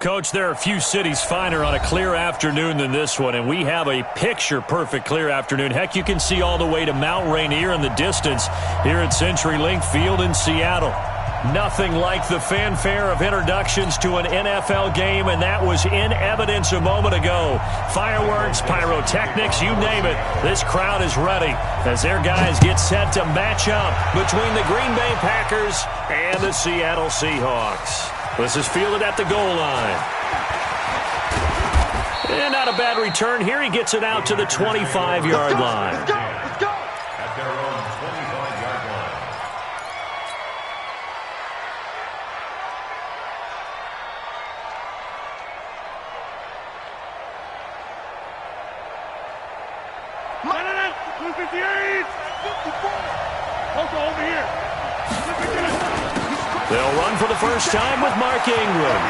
Coach, there are a few cities finer on a clear afternoon than this one, and we have a picture-perfect clear afternoon. Heck, you can see all the way to Mount Rainier in the distance here at CenturyLink Field in Seattle. Nothing like the fanfare of introductions to an NFL game, and that was in evidence a moment ago. Fireworks, pyrotechnics, you name it. This crowd is ready as their guys get set to match up between the Green Bay Packers and the Seattle Seahawks. This is fielded at the goal line. And not a bad return here. He gets it out to the 25-yard line. Let's go! At their own 25-yard line. No, 258! 54! Also over here. They'll run for the first time with Mark Ingram.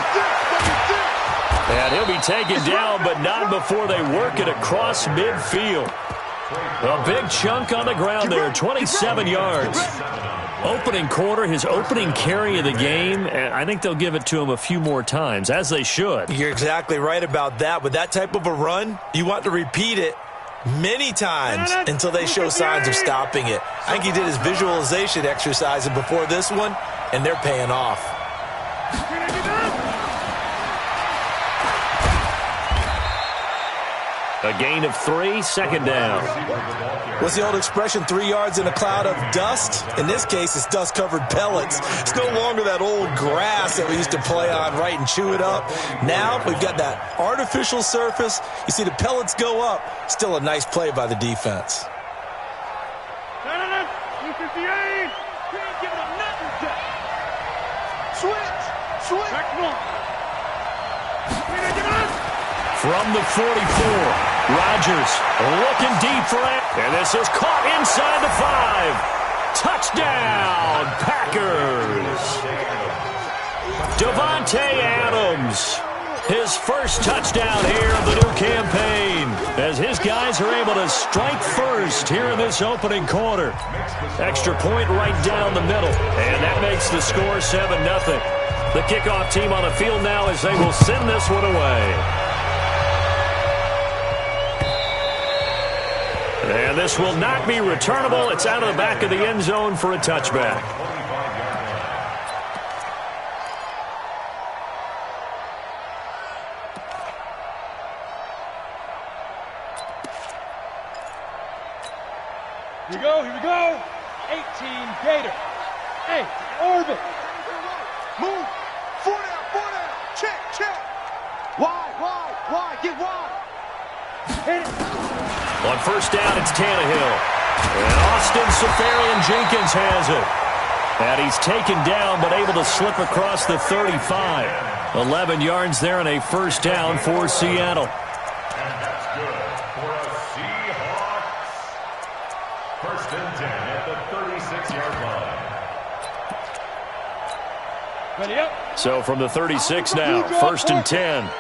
And he'll be taken down, but not before they work it across midfield. A big chunk on the ground there, 27 yards. Opening quarter, his opening carry of the game, and I think they'll give it to him a few more times, as they should. You're exactly right about that. With that type of a run, you want to repeat it many times until they show signs of stopping it. I think he did his visualization exercises before this one, and they're paying off. A gain of 3, second down. What's the old expression, 3 yards in a cloud of dust? In this case, it's dust-covered pellets. It's no longer that old grass that we used to play on, right, and chew it up. Now we've got that artificial surface. You see the pellets go up. Still a nice play by the defense. 258! Can't give it nothing, Jack. Switch! Back one. From the 44, Rodgers looking deep for it. And this is caught inside the 5. Touchdown, Packers. Devontae Adams, his first touchdown here of the new campaign, as his guys are able to strike first here in this opening quarter. Extra point right down the middle, and that makes the score 7-0. The kickoff team on the field now as they will send this one away. And this will not be returnable. It's out of the back of the end zone for a touchback. Here we go. 18 Gator. Hey, orbit. Move. 4 down. Check. Wide. Get wide. Hit it. On first down, it's Tannehill. And Austin Seferian-Jenkins has it. And he's taken down, but able to slip across the 35. 11 yards there and a first down for Seattle. And that's good for a Seahawks. First and 10 at the 36-yard line. Ready up. So from the 36 now, first and 10.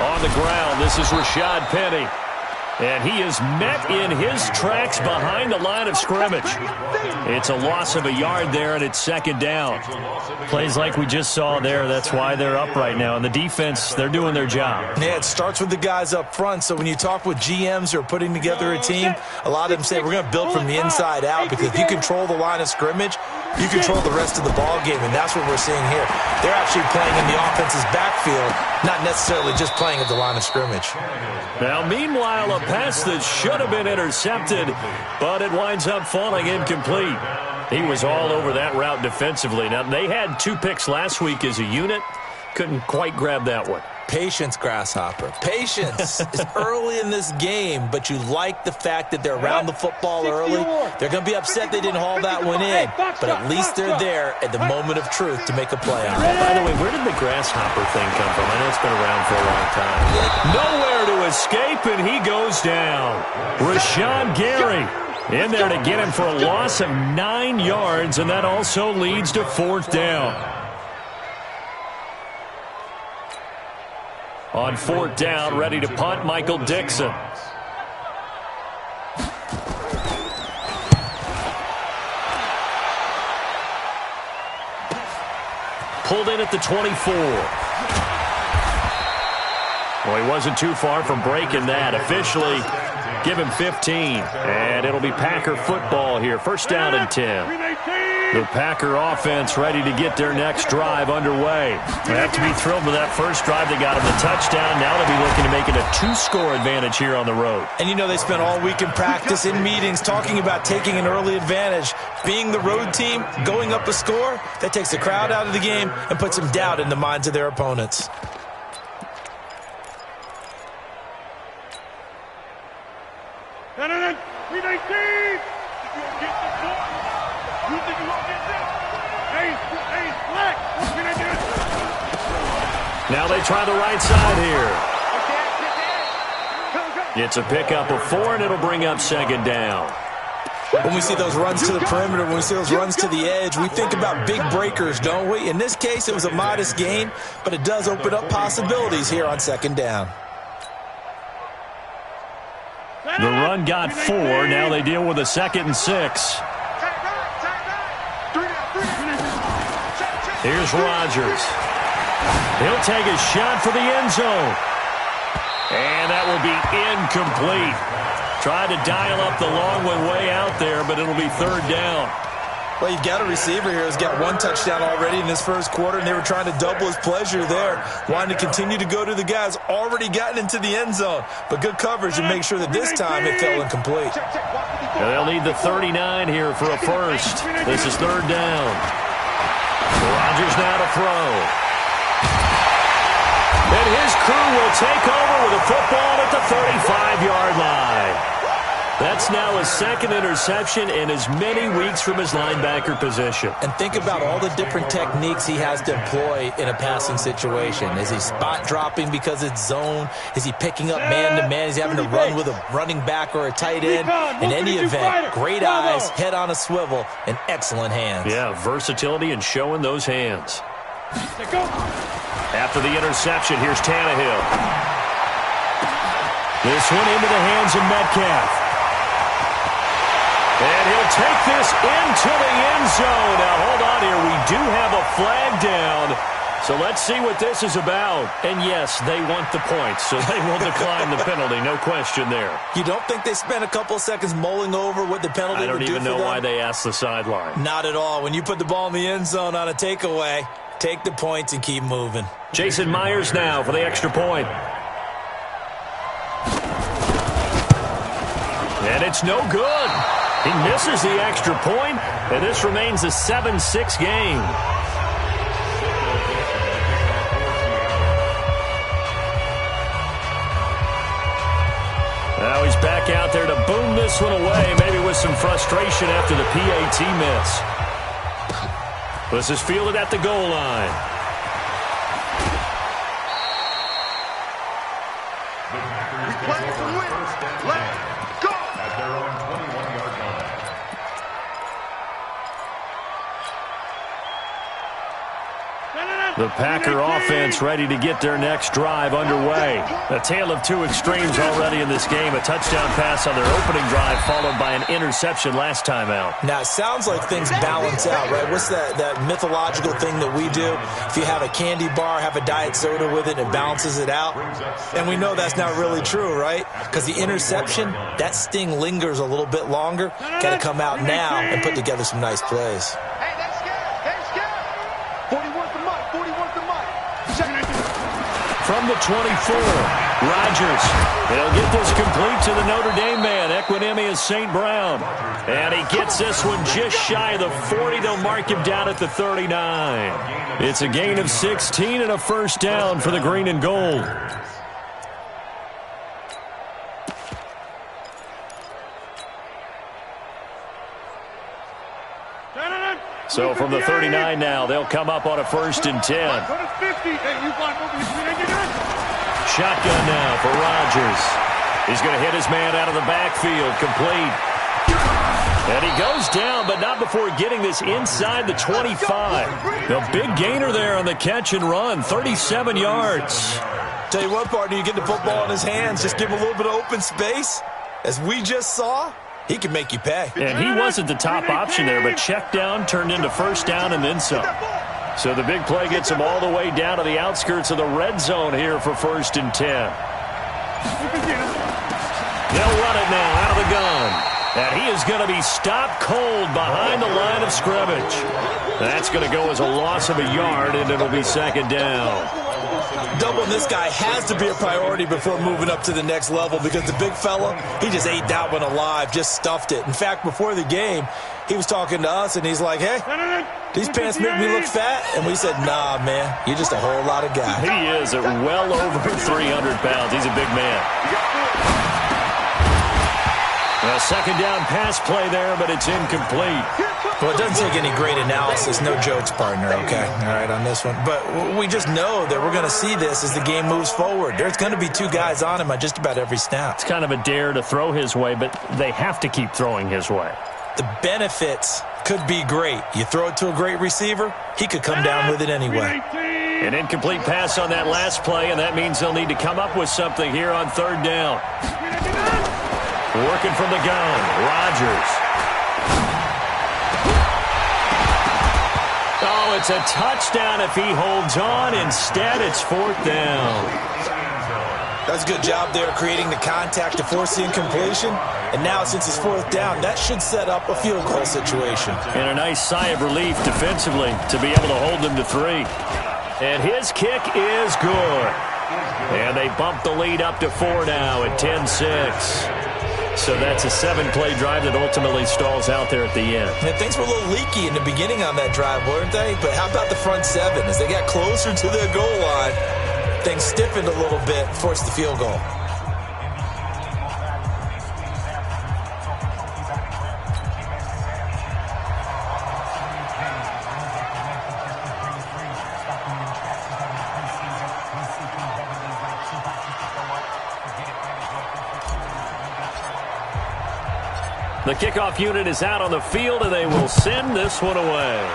On the ground, this is Rashad Penny. And he is met in his tracks behind the line of scrimmage. It's a loss of a yard there, and it's second down. Plays like we just saw there, that's why they're up right now. And the defense, they're doing their job. Yeah, it starts with the guys up front. So when you talk with GMs who are putting together a team, a lot of them say we're going to build from the inside out, because if you control the line of scrimmage, you control the rest of the ball game, and that's what we're seeing here. They're actually playing in the offense's backfield, not necessarily just playing at the line of scrimmage. Now, meanwhile, a pass that should have been intercepted, but it winds up falling incomplete. He was all over that route defensively. Now, they had 2 picks last week as a unit. Couldn't quite grab that one. Patience, Grasshopper. Patience is early in this game, but you like the fact that they're around the football early. They're going to be upset they didn't haul that one in, but at least they're there at the moment of truth to make a play on it. By the way, where did the Grasshopper thing come from? I know it's been around for a long time. Nowhere to escape, and he goes down. Rashawn Gary in there to get him for a loss of 9 yards, and that also leads to fourth down. On fourth down, ready to punt, Michael Dixon. pulled in at the 24. Well, he wasn't too far from breaking that. Officially, give him 15. And it'll be Packer football here. First down and 10. The Packer offense ready to get their next drive underway. They have to be thrilled with that first drive. They got him the touchdown. Now they'll be looking to make it a 2-score advantage here on the road. And you know they spent all week in practice, in meetings, talking about taking an early advantage. Being the road team, going up a score, that takes the crowd out of the game and puts some doubt in the minds of their opponents. Now they try the right side here. It's a pickup of 4, and it'll bring up second down. When we see those runs to the perimeter, when we see those runs to the edge, we think about big breakers, don't we? In this case, it was a modest gain, but it does open up possibilities here on second down. The run got 4. Now they deal with a 2nd and 6. Here's Rodgers. He'll take a shot for the end zone. And that will be incomplete. Tried to dial up the long one way out there, but it'll be third down. Well, you've got a receiver here who's got 1 touchdown already in this first quarter, and they were trying to double his pleasure there, wanting to continue to go to the guys already gotten into the end zone. But good coverage to make sure that this time it fell incomplete. They'll need the 39 here for a first. This is third down. Rodgers now to throw. And his crew will take over with a football at the 35-yard line. That's now his 2nd interception in as many weeks from his linebacker position. And think about all the different techniques he has to employ in a passing situation. Is he spot dropping because it's zone? Is he picking up man-to-man? Is he having to run with a running back or a tight end? In any event, great eyes, head on a swivel, and excellent hands. Yeah, versatility and showing those hands. After the interception, here's Tannehill. This one into the hands of Metcalf. And he'll take this into the end zone. Now, hold on here. We do have a flag down. So let's see what this is about. And, yes, they want the points, so they will decline the penalty. No question there. You don't think they spent a couple of seconds mulling over what the penalty would do for them? I don't even know why they asked the sideline. Not at all. When you put the ball in the end zone on a takeaway, take the points and keep moving. Jason Myers now for the extra point. And it's no good. He misses the extra point, and this remains a 7-6 game. Now he's back out there to boom this one away, maybe with some frustration after the PAT miss. This is fielded at the goal line. The Packer offense ready to get their next drive underway. A tale of two extremes already in this game. A touchdown pass on their opening drive followed by an interception last time out. Now, it sounds like things balance out, right? What's that mythological thing that we do? If you have a candy bar, have a diet soda with it, it balances it out. And we know that's not really true, right? Because the interception, that sting lingers a little bit longer. Got to come out now and put together some nice plays. From the 24, Rodgers. They'll get this complete to the Notre Dame man, Equinemius St. Brown. And he gets this one just shy of the 40. They'll mark him down at the 39. It's a gain of 16 and a first down for the green and gold. So from the 39 now, they'll come up on a 1st and 10. Shotgun now for Rodgers. He's going to hit his man out of the backfield, complete. And he goes down, but not before getting this inside the 25. The big gainer there on the catch and run, 37 yards. Tell you what, partner, you get the football in his hands, just give him a little bit of open space. As we just saw, he can make you pay. And he wasn't the top option there, but check down turned into first down and then some. So the big play gets him all the way down to the outskirts of the red zone here for 1st and 10. They'll run it now out of the gun. And he is going to be stopped cold behind the line of scrimmage. That's going to go as a loss of a yard, and it'll be 2nd down. Doubling this guy has to be a priority before moving up to the next level, because the big fella, he just ate that one alive, just stuffed it. In fact, before the game, he was talking to us, and he's like, hey, these pants make me look fat. And we said, nah, man, you're just a whole lot of guy. He is at well over 300 pounds. He's a big man. A 2nd down pass play there, but it's incomplete. Well, it doesn't take any great analysis. No jokes, partner, okay? All right, on this one. But we just know that we're going to see this as the game moves forward. There's going to be 2 guys on him on just about every snap. It's kind of a dare to throw his way, but they have to keep throwing his way. The benefits could be great. You throw it to a great receiver, he could come down with it anyway. An incomplete pass on that last play, and that means they'll need to come up with something here on 3rd down. Working from the gun, Rodgers. Oh, it's a touchdown if he holds on. Instead, it's 4th down. That's a good job there creating the contact to force the incompletion. And now, since it's 4th down, that should set up a field goal situation. And a nice sigh of relief defensively to be able to hold them to 3. And his kick is good. And they bump the lead up to 4 now at 10-6. So that's a 7-play drive that ultimately stalls out there at the end. And things were a little leaky in the beginning on that drive, weren't they? But how about the front 7? As they got closer to the goal line, things stiffened a little bit, forced the field goal. The kickoff unit is out on the field, and they will send this one away.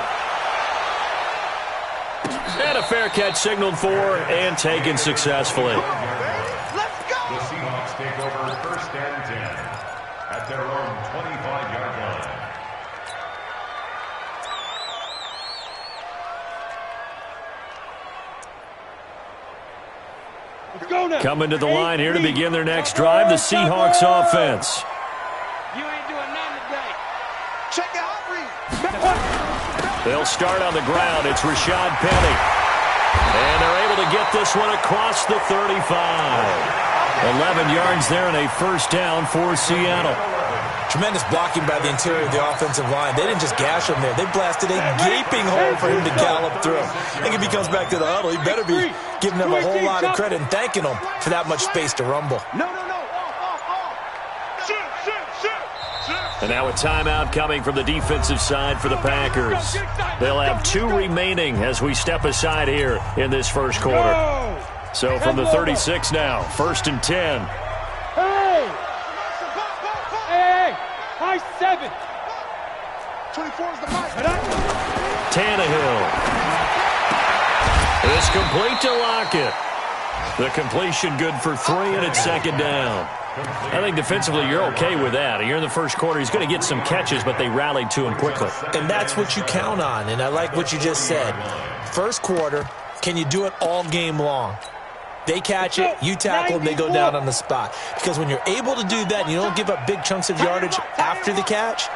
And a fair catch signaled for and taken successfully. Let's go! The Seahawks take over 1st and 10 at their own 25-yard line. Let's go now. Coming to the line here to begin their next drive, the Seahawks offense. You ain't doing nothing today. Check it out, Reed. They'll start on the ground. It's Rashad Penny. And they're able to get this one across the 35. 11 yards there and a 1st down for Seattle. Tremendous blocking by the interior of the offensive line. They didn't just gash him there. They blasted a gaping hole for him to gallop through. I think if he comes back to the huddle, he better be giving them a whole lot of credit and thanking them for that much space to rumble. No. And now a timeout coming from the defensive side for the Packers. They'll have 2 remaining as we step aside here in this 1st quarter. So from the 36 now, 1st and 10. Hey! High 7. 24 is the mic. Tannehill. It's complete to Lockett. The completion good for 3, and it's 2nd down. I think defensively you're okay with that. You're in the 1st quarter. He's going to get some catches, but they rallied to him quickly. And that's what you count on, and I like what you just said. 1st quarter, can you do it all game long? They catch it, you tackle them, they go down on the spot. Because when you're able to do that and you don't give up big chunks of yardage after the catch,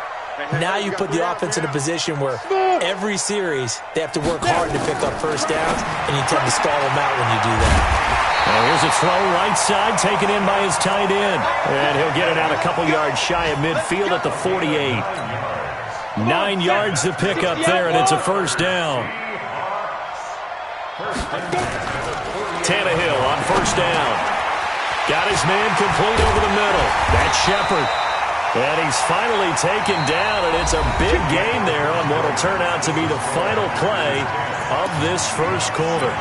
now you put the offense in a position where every series they have to work hard to pick up 1st downs, and you tend to stall them out when you do that. Well, here's a throw right side taken in by his tight end. And he'll get it out a couple yards shy of midfield at the 48. 9 yards to pick up there, and it's a 1st down. Tannehill on 1st down. Got his man complete over the middle. That's Shepard. And he's finally taken down, and it's a big gain there on what will turn out to be the final play of this 1st quarter.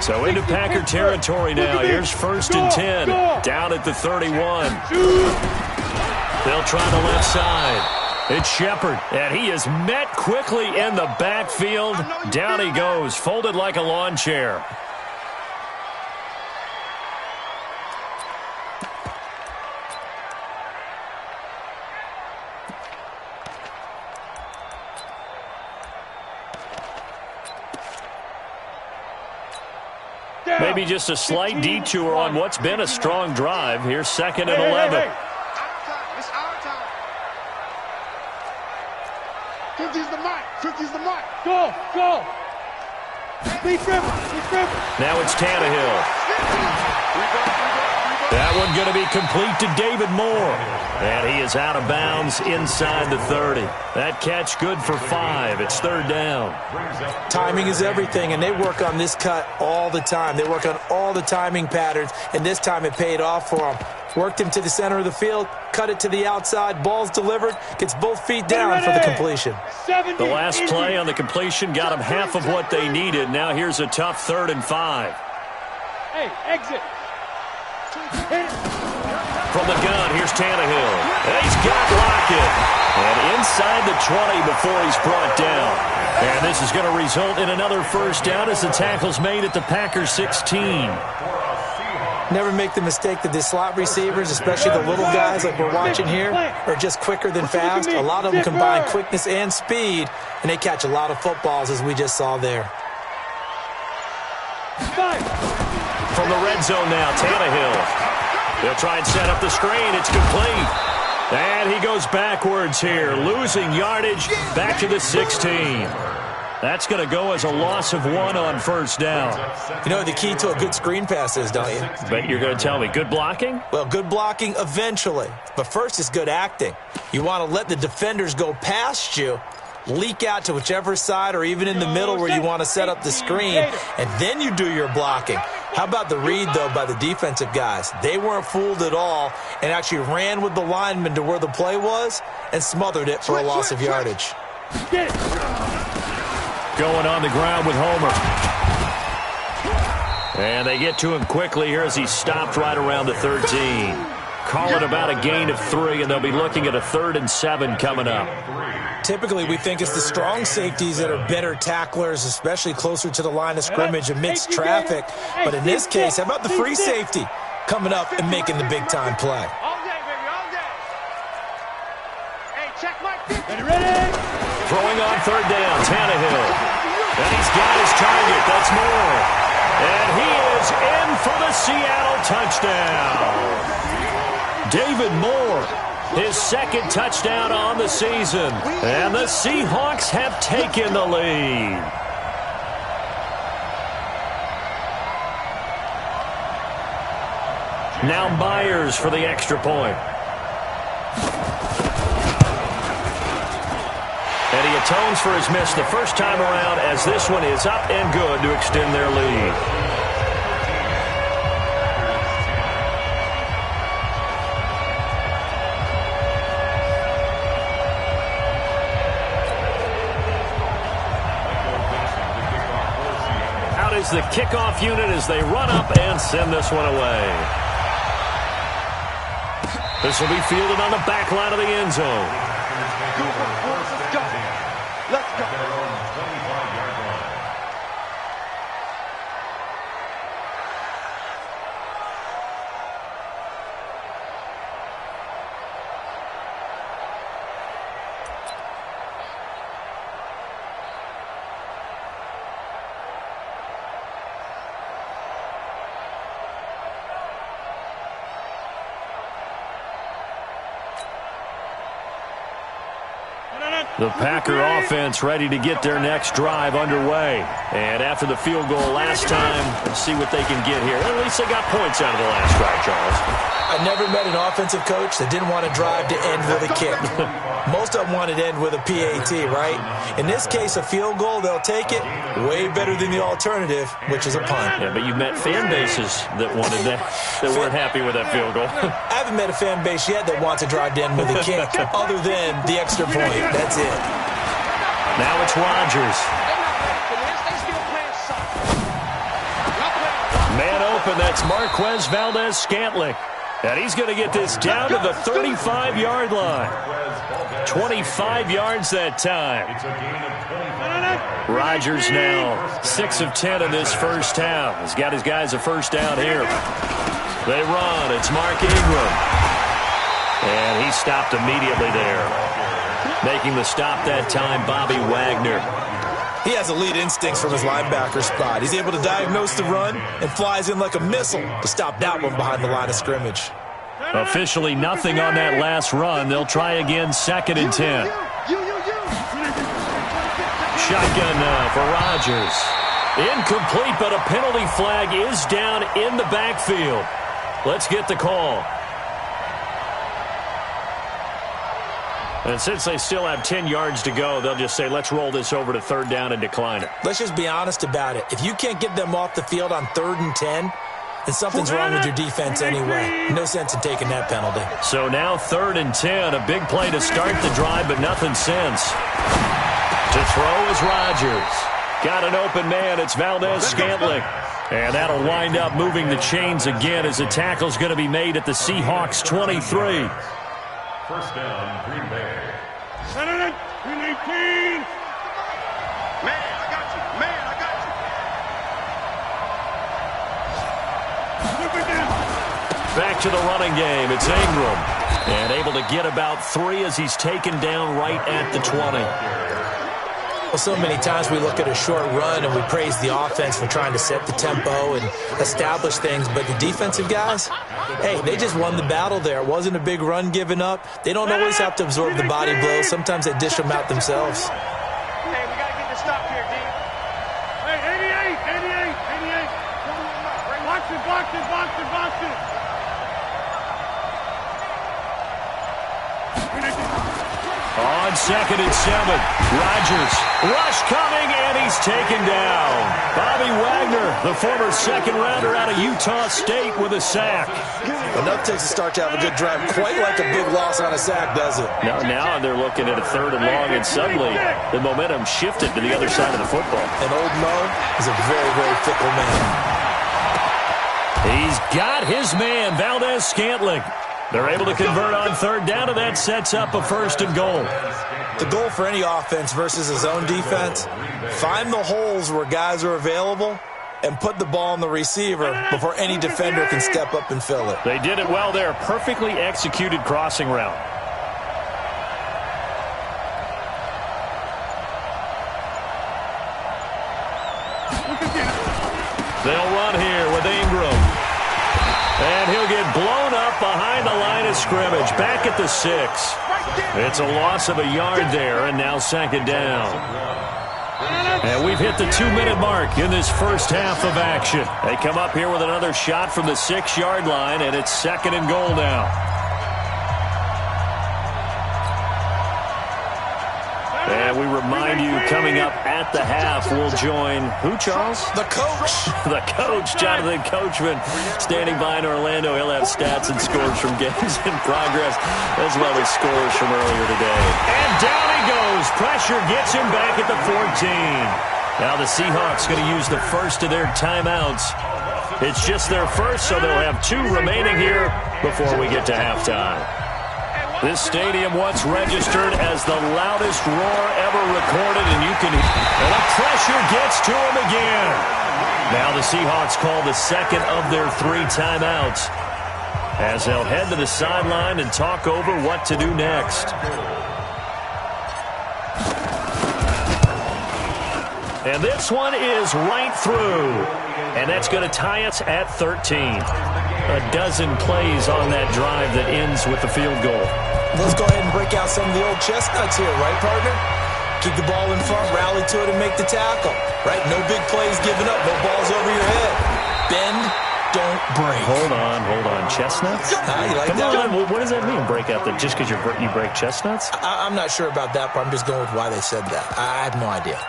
So into Packer territory now. Here's 1st and 10. Down at the 31. They'll try the left side. It's Shepard, and he is met quickly in the backfield. Down he goes, folded like a lawn chair. Maybe just a slight detour on what's been a strong drive. Here's 2nd and 11. Hey. It's our time. 50's the mark. 50's the mark. Go, go. Speed dribble, speed dribble. Now it's Tannehill. That one going to be complete to David Moore. And he is out of bounds inside the 30. That catch good for 5. It's 3rd down. Timing is everything, and they work on this cut all the time. They work on all the timing patterns, and this time it paid off for them. Worked him to the center of the field, cut it to the outside, ball's delivered, gets both feet down for the completion. The last play on the completion got them half of what they needed. Now here's a tough 3rd and 5. Hey, exit. From the gun, here's Tannehill. And he's got Lockett. And inside the 20 before he's brought down. And this is going to result in another 1st down as the tackle's made at the Packers 16. Never make the mistake that the slot receivers, especially the little guys like we're watching here, are just quicker than fast. A lot of them combine quickness and speed, and they catch a lot of footballs, as we just saw there. From the red zone now, Tannehill. They'll try and set up the screen. It's complete. And he goes backwards here, losing yardage back to the 16. That's going to go as a loss of 1 on 1st down. You know what the key to a good screen pass is, don't you? But you're going to tell me, good blocking? Well, good blocking eventually. But first is good acting. You want to let the defenders go past you, leak out to whichever side or even in the middle where you want to set up the screen, and then you do your blocking. How about the read, though, by the defensive guys? They weren't fooled at all and actually ran with the lineman to where the play was and smothered it for a loss of yardage. Going on the ground with Homer. And they get to him quickly here as he stopped right around the 13. Call it about a gain of 3, and they'll be looking at a 3rd and 7 coming up. Typically, we think it's the strong safeties that are better tacklers, especially closer to the line of scrimmage amidst traffic. But in this case, how about the free safety coming up and making the big-time play? All day, baby, all day. Hey, check my 50. Ready? Throwing on 3rd down, Tannehill. And he's got his target. That's Moore. And he is in for the Seattle touchdown. David Moore, his 2nd touchdown on the season. And the Seahawks have taken the lead. Now Myers for the extra point. And he atones for his miss the first time around as this one is up and good to extend their lead. Out is the kickoff unit as they run up and send this one away. This will be fielded on the back line of the end zone. Let's go. Let's go. The Packer offense ready to get their next drive underway. And after the field goal last time, let's see what they can get here. At least they got points out of the last drive, Charles. I never met an offensive coach that didn't want to drive to end with a kick. Most of them wanted to end with a PAT, right? In this case, a field goal, they'll take it. Way better than the alternative, which is a punt. Yeah, but you've met fan bases that wanted that weren't happy with that field goal. I haven't met a fan base yet that wants to drive to end with a kick, other than the extra point. That's it. Now it's Rodgers. Man open, that's Marquez Valdez-Scantling. And he's going to get this down to the 35-yard line. 25 yards that time. Rodgers now 6 of 10 in this first half. He's got his guys a first down here. They run. It's Mark Ingram. And he stopped immediately there. Making the stop that time, Bobby Wagner. He has elite instincts from his linebacker spot. He's able to diagnose the run and flies in like a missile to stop that one behind the line of scrimmage. Officially nothing on that last run. They'll try again, 2nd and 10. Shotgun now for Rodgers. Incomplete, but a penalty flag is down in the backfield. Let's get the call. And since they still have 10 yards to go, they'll just say, let's roll this over to 3rd down and decline it. Let's just be honest about it. If you can't get them off the field on 3rd and 10, then something's wrong with your defense anyway. No sense in taking that penalty. So now 3rd and 10, a big play to start the drive, but nothing since. To throw is Rodgers. Got an open man. It's Valdez-Scantling. And that'll wind up moving the chains again as the tackle's going to be made at the Seahawks 23. 1st down, Green Bay. Senator, 319. Man, I got you. Man, I got you. Back to the running game. It's Ingram. And able to get about 3 as he's taken down right at the 20. Well, so many times we look at a short run and we praise the offense for trying to set the tempo and establish things, but the defensive guys, hey, they just won the battle there. It wasn't a big run given up. They don't always have to absorb the body blows. Sometimes they dish them out themselves. Hey, we got to get this stop here, D. Hey, 88. Box it. On 2nd and 7, Rodgers. Rush coming, and he's taken down. Bobby Wagner, the former 2nd rounder out of Utah State, with a sack. Enough takes to start to have a good drive. Quite like a big loss on a sack, does it? Now they're looking at a 3rd and long, and suddenly the momentum shifted to the other side of the football. And old Mo is a very, very fickle man. He's got his man, Valdez-Scantling. They're able to convert on 3rd down, and that sets up a 1st and goal. The goal for any offense versus his own defense, find the holes where guys are available and put the ball on the receiver before any defender can step up and fill it. They did it well there. Perfectly executed crossing route. They'll run here with Ingram. And he'll get blown up behind the line of scrimmage. Back at the 6. It's a loss of a yard there, and now 2nd down. And we've hit the 2-minute mark in this first half of action. They come up here with another shot from the 6-yard line, and it's 2nd and goal now. And we remind you, coming up at the half, we'll join who, Charles? The coach. The coach, Jonathan Coachman, standing by in Orlando. He'll have stats and scores from games in progress, as well as scores from earlier today. And down he goes. Pressure gets him back at the 14. Now the Seahawks going to use the first of their timeouts. It's just their first, so they'll have 2 remaining here before we get to halftime. This stadium once registered as the loudest roar ever recorded, and you can hear. And the pressure gets to him again. Now the Seahawks call the 2nd of their 3 timeouts as they'll head to the sideline and talk over what to do next. And this one is right through. And that's going to tie us at 13. A dozen plays on that drive that ends with the field goal. Let's go ahead and break out some of the old chestnuts here, right, partner? Keep the ball in front, rally to it, and make the tackle, right? No big plays given up, no balls over your head. Bend, don't break. Hold on. Chestnuts? You like that one? What does that mean, break out? Just because you break chestnuts? I'm not sure about that, but I'm just going with why they said that. I have no idea.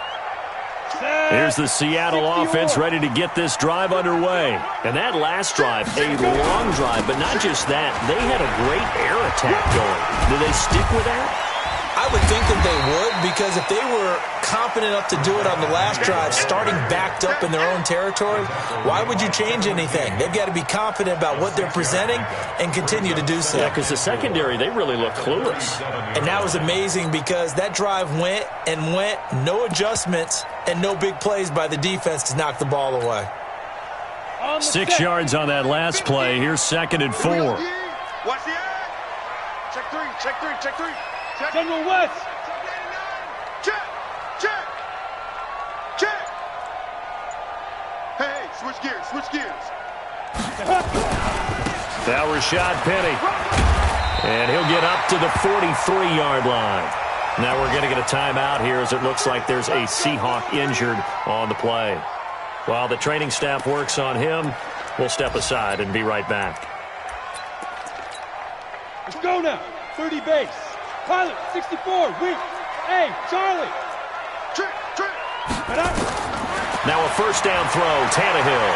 Here's the Seattle offense ready to get this drive underway. And that last drive, a long drive, but not just that. They had a great air attack going. Do they stick with that? I would think that they would, because if they were confident enough to do it on the last drive, starting backed up in their own territory, why would you change anything? They've got to be confident about what they're presenting and continue to do so. Yeah, because the secondary, they really look clueless. And that was amazing because that drive went, no adjustments, and no big plays by the defense to knock the ball away. 6 yards on that last play. Here's 2nd and 4. Watch the eye. Check three. General West. Check. Switch gears. Now Rashad Penny. And he'll get up to the 43-yard line. Now we're going to get a timeout here as it looks like there's a Seahawk injured on the play. While the training staff works on him, we'll step aside and be right back. Let's go now. 30 base. Pilot, 64. Weak. Hey, Charlie. Trick. Get up. Now a first down throw, Tannehill.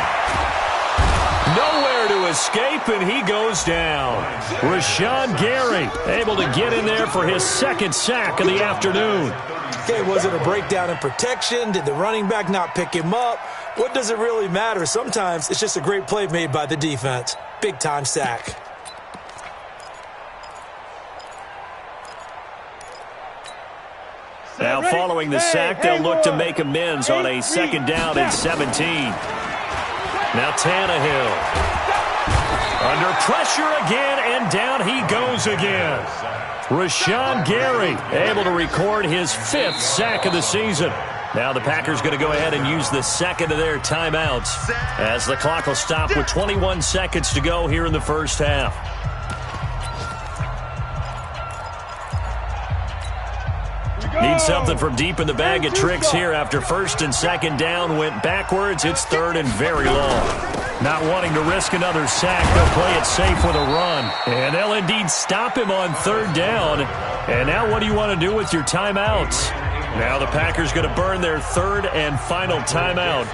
Nowhere to escape, and he goes down. Rashawn Gary able to get in there for his second sack of the afternoon. Okay, was it a breakdown in protection? Did the running back not pick him up? What does it really matter? Sometimes it's just a great play made by the defense. Big-time sack. Now following the sack, they'll look to make amends on a second down and 17. Now Tannehill. Under pressure again, and down he goes again. Rashawn Gary able to record his 5th sack of the season. Now the Packers going to go ahead and use the second of their timeouts as the clock will stop with 21 seconds to go here in the first half. Need something from deep in the bag of tricks here after first and second down went backwards. It's third and very long. Not wanting to risk another sack, they'll play it safe with a run. And they'll indeed stop him on third down. And now what do you want to do with your timeouts? Now the Packers going to burn their third and final timeout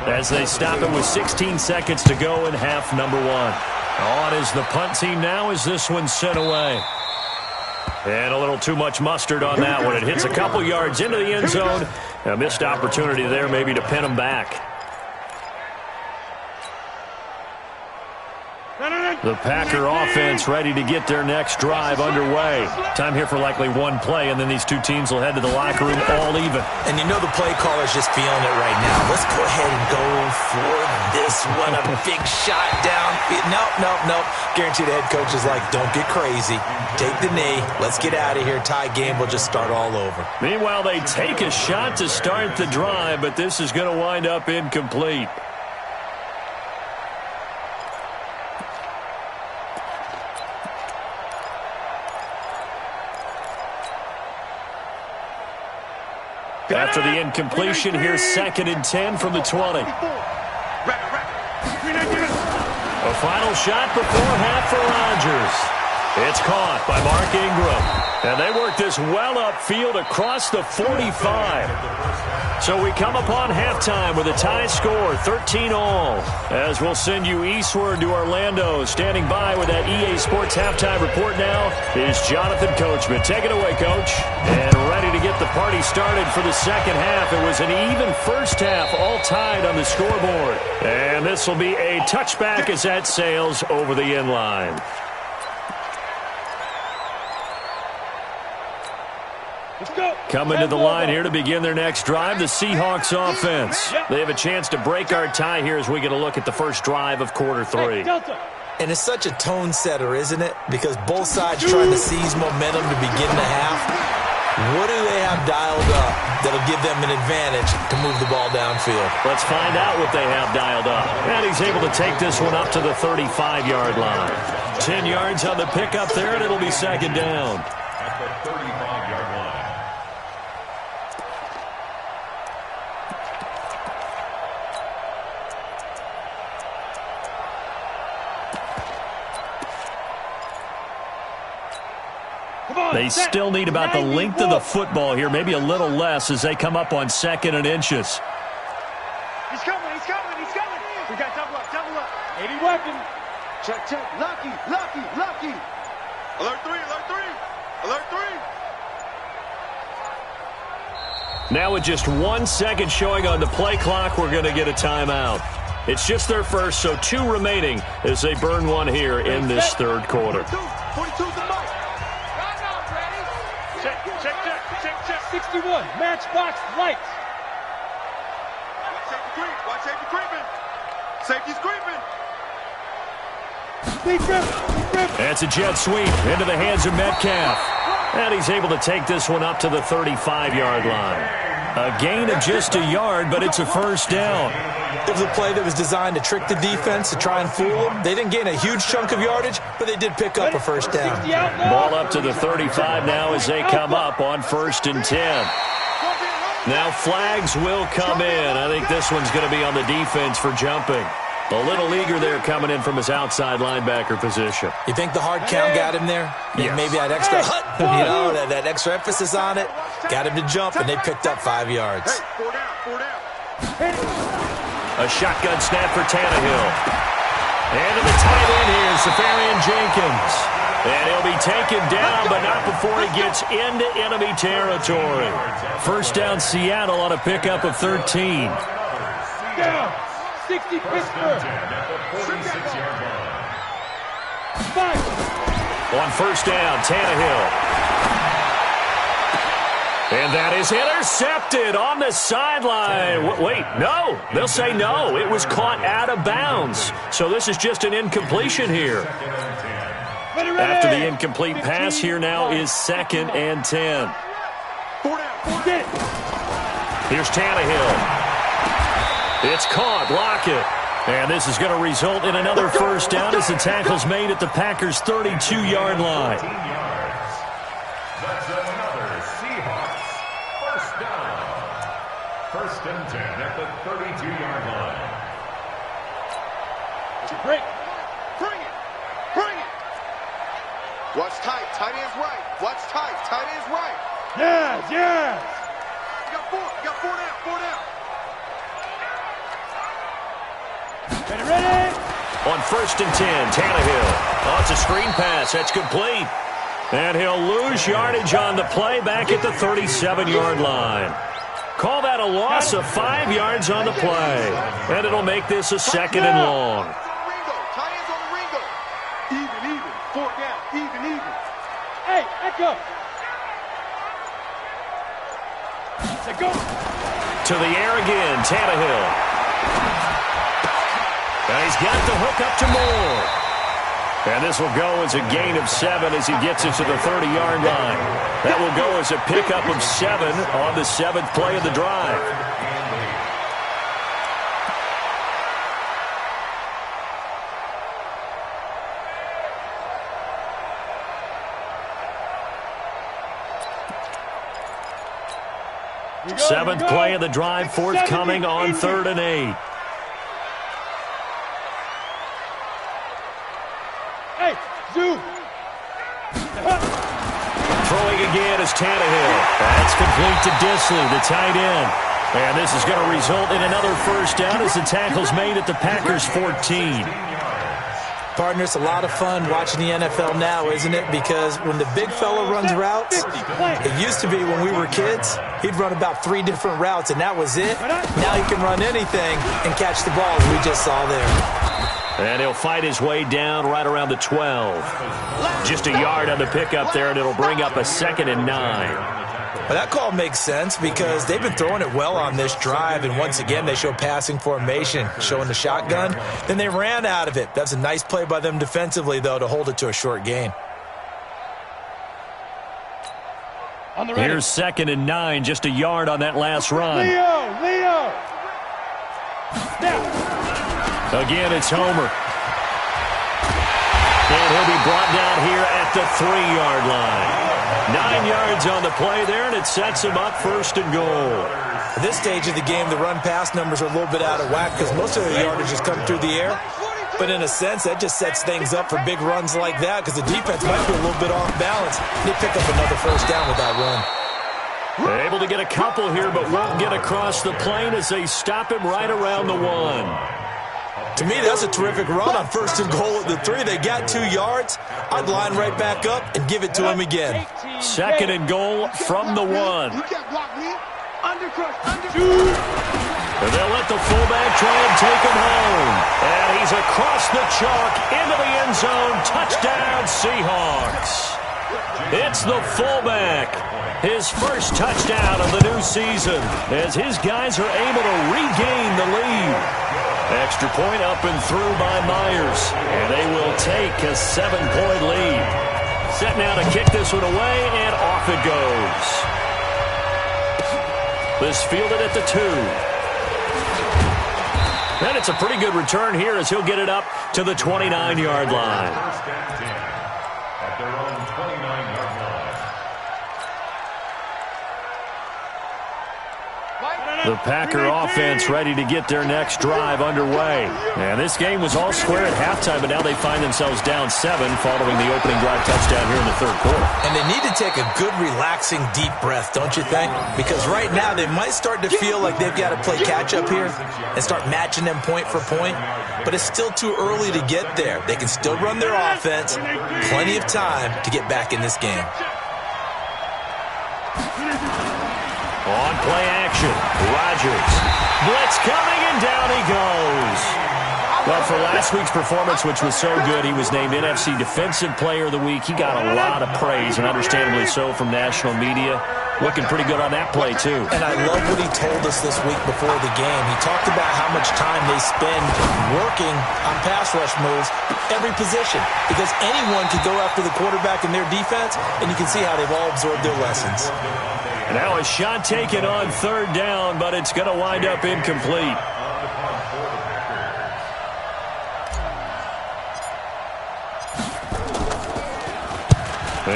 as they stop it with 16 seconds to go in half number 1. On is the punt team now as this one's sent away. And a little too much mustard on that one. It hits a couple yards into the end zone. A missed opportunity there maybe to pin them back. The Packer offense ready to get their next drive underway. Time here for likely one play, and then these two teams will head to the locker room all even. And you know the play caller's just feeling it right now. Let's go ahead and go for this one. A big shot down. Nope. Guaranteed the head coach is like, don't get crazy. Take the knee. Let's get out of here. Tie game. We'll just start all over. Meanwhile, they take a shot to start the drive, but this is going to wind up incomplete. After the incompletion, here's 2nd and 10 from the 20. A final shot before half for Rodgers. It's caught by Mark Ingram. And they work this well upfield across the 45. So we come upon halftime with a tie score, 13-all. As we'll send you eastward to Orlando. Standing by with that EA Sports halftime report now is Jonathan Coachman. Take it away, Coach. And ready to get the party started for the second half. It was an even first half, all tied on the scoreboard. And this will be a touchback as that sails over the end line. Coming to the line here to begin their next drive, the Seahawks offense. They have a chance to break our tie here as we get a look at the first drive of quarter 3. And it's such a tone setter, isn't it? Because both sides trying to seize momentum to begin the half. What do they have dialed up that'll give them an advantage to move the ball downfield? Let's find out what they have dialed up. And he's able to take this one up to the 35-yard line. 10 yards on the pickup there, and it'll be second down. At the 35-yard line. They still need about the length of the football here, maybe a little less as they come up on 2nd and inches. He's coming. We got double up. 80 weapon. Check. Lucky. Alert 3. Now with just 1 second showing on the play clock, we're going to get a timeout. It's just their first, so 2 remaining as they burn one here in this third quarter. 42's the mark. Check. 61, matchbox lights. Watch safety creeping. Safety's creeping. Deep grip. That's a jet sweep into the hands of Metcalf. And he's able to take this one up to the 35-yard line. A gain of just a yard, but it's a first down. It was a play that was designed to trick the defense, to try and fool them. They didn't gain a huge chunk of yardage, but they did pick up a first down. Ball up to the 35 now as they come up on 1st and 10. Now flags will come in. I think this one's going to be on the defense for jumping. A little eager there coming in from his outside linebacker position. You think the hard count got him there? Yes. Maybe that extra that extra emphasis on it got him to jump, and they picked up 5 yards. A shotgun snap for Tannehill. And to the tight end here, Safarian Jenkins. And he'll be taken down, but not before he gets into enemy territory. First down, Seattle on a pickup of 13. Down. 60 Pittsburgh. 46-yard line. 5. On first down, Tannehill. And that is intercepted on the sideline. Wait, no. They'll say no. It was caught out of bounds. So this is just an incompletion here. After the incomplete pass, here now is 2nd and 10. Here's Tannehill. It's caught. Lockett. And this is going to result in another first down as the tackle's made at the Packers' 32-yard line. That's another Seahawks first down. 1st and 10 at the 32-yard line. Break. Bring it. Bring it. Watch tight. Tight end's right. Watch tight. Tight end's right. Yes, yes. You got 4. You got 4 down. 4 down. Ready? On 1st and 10, Tannehill. Oh, it's a screen pass. That's complete. And he'll lose yardage on the play back at the 37-yard line. Call that a loss of 5 yards on the play. And it'll make this a 2nd and long. Tight end's on the Ringo. Even. 4 down. Even. Hey, Echo. Let's go. To the air again, Tannehill. And he's got the hook up to Moore. And this will go as a gain of 7 as he gets it to the 30-yard line. That will go as a pickup of 7 on the 7th play of the drive. Seventh play of the drive, forthcoming on 3rd and 8. Hey, Zoo. Throwing again is Tannehill. That's complete to Disley, the tight end. And this is going to result in another first down as the tackle's made at the Packers' 14. Partner, it's a lot of fun watching the NFL now, isn't it? Because when the big fella runs routes, it used to be when we were kids, he'd run about 3 different routes, and that was it. Now he can run anything and catch the ball, as we just saw there. And he'll fight his way down right around the 12. Just a yard on the pickup there, and it'll bring up a 2nd and 9. Well, that call makes sense because they've been throwing it well on this drive, and once again they show passing formation, showing the shotgun. Then they ran out of it. That's a nice play by them defensively, though, to hold it to a short gain. Here's 2nd and 9, just a yard on that last run. Leo. Now. Again, it's Homer. And he'll be brought down here at the 3-yard line. 9 yards on the play there, and it sets him up 1st and goal. At this stage of the game, the run-pass numbers are a little bit out of whack because most of the yardage has come through the air. But in a sense, that just sets things up for big runs like that because the defense might be a little bit off balance. They pick up another first down with that run. They're able to get a couple here, but won't get across the plane as they stop him right around the 1. To me, that's a terrific run on 1st and goal at the 3. They got 2 yards. I'd line right back up and give it to him again. 2nd and goal from the 1. You can't block me. Undercrush. And they'll let the fullback try and take him home. And he's across the chalk into the end zone. Touchdown, Seahawks. It's the fullback. His first touchdown of the new season as his guys are able to regain the lead. Extra point up and through by Myers. And they will take a 7-point lead. Set now to kick this one away, and off it goes. This fielded at the 2. And it's a pretty good return here as he'll get it up to the 29-yard line. First and 10 at their own 29-yard line. The Packer offense ready to get their next drive underway. And this game was all square at halftime, but now they find themselves down 7 following the opening drive touchdown here in the third quarter. And they need to take a good, relaxing, deep breath, don't you think? Because right now they might start to feel like they've got to play catch-up here and start matching them point for point. But it's still too early to get there. They can still run their offense. Plenty of time to get back in this game. On play action, Rodgers. Blitz coming, and down he goes. Well, for last week's performance, which was so good, he was named NFC Defensive Player of the Week. He got a lot of praise, and understandably so, from national media. Looking pretty good on that play, too. And I love what he told us this week before the game. He talked about how much time they spend working on pass rush moves, every position, because anyone could go after the quarterback in their defense, and you can see how they've all absorbed their lessons. Now a shot taken on third down, but it's going to wind up incomplete.